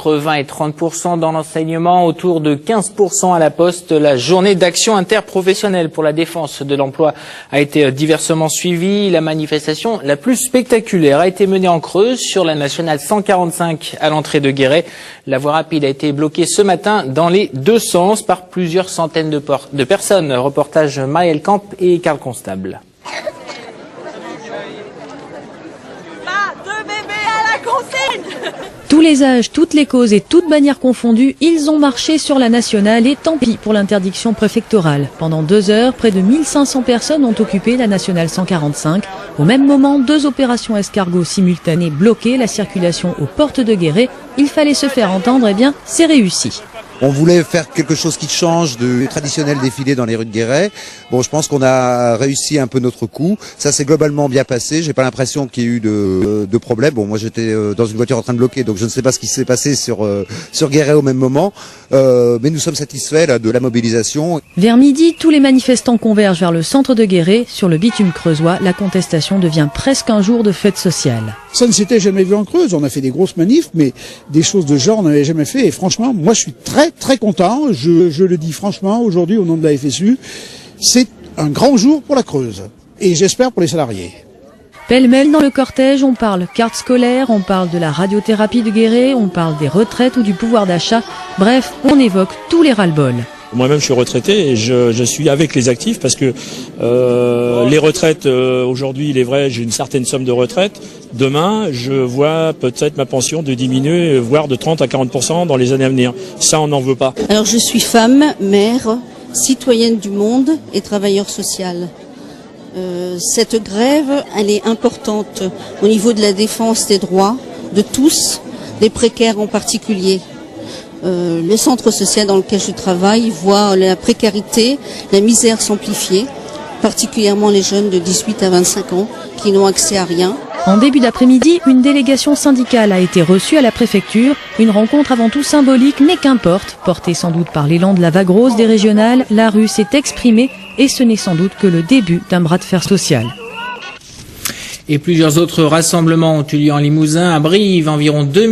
entre 20 et 30% dans l'enseignement, autour de 15% à la Poste. La journée d'action interprofessionnelle pour la défense de l'emploi a été diversement suivie. La manifestation la plus spectaculaire a été menée en Creuse sur la nationale 145 à l'entrée de Guéret. La voie rapide a été bloquée ce matin dans les deux sens par plusieurs centaines de personnes. Reportage Marielle Camp et Karl Constable. Tous les âges, toutes les causes et toutes bannières confondues, ils ont marché sur la nationale et tant pis pour l'interdiction préfectorale. Pendant 2 heures, près de 1500 personnes ont occupé la nationale 145. Au même moment, 2 opérations escargots simultanées bloquaient la circulation aux portes de Guéret. Il fallait se faire entendre, eh bien, c'est réussi. On voulait faire quelque chose qui change du traditionnel défilé dans les rues de Guéret. Bon, je pense qu'on a réussi un peu notre coup. Ça s'est globalement bien passé. J'ai pas l'impression qu'il y ait eu de problème. Bon, moi j'étais dans une voiture en train de bloquer, donc je ne sais pas ce qui s'est passé sur Guéret au même moment. Mais nous sommes satisfaits là, de la mobilisation. Vers midi, tous les manifestants convergent vers le centre de Guéret. Sur le bitume creusois, la contestation devient presque un jour de fête sociale. Ça ne s'était jamais vu en Creuse. On a fait des grosses manifs, mais des choses de ce genre on n'avait jamais fait. Et franchement, moi je suis très content. Je le dis franchement aujourd'hui au nom de la FSU. C'est un grand jour pour la Creuse. Et j'espère pour les salariés. Pêle-mêle dans le cortège, on parle carte scolaire, on parle de la radiothérapie de Guéret, on parle des retraites ou du pouvoir d'achat. Bref, on évoque tous les ras-le-bol. Moi-même, je suis retraité et je suis avec les actifs parce que les retraites, aujourd'hui, il est vrai, j'ai une certaine somme de retraite. Demain, je vois peut-être ma pension de diminuer, voire de 30 à 40% dans les années à venir. Ça, on n'en veut pas. Alors, je suis femme, mère, citoyenne du monde et travailleur social. Cette grève, elle est importante au niveau de la défense des droits de tous, des précaires en particulier. Le centre social dans lequel je travaille voit la précarité, la misère s'amplifier, particulièrement les jeunes de 18 à 25 ans qui n'ont accès à rien. En début d'après-midi, une délégation syndicale a été reçue à la préfecture. Une rencontre avant tout symbolique, mais qu'importe. Portée sans doute par l'élan de la vague rose des régionales, la rue s'est exprimée et ce n'est sans doute que le début d'un bras de fer social. Et plusieurs autres rassemblements ont eu lieu en Limousin. À Brive, environ 2000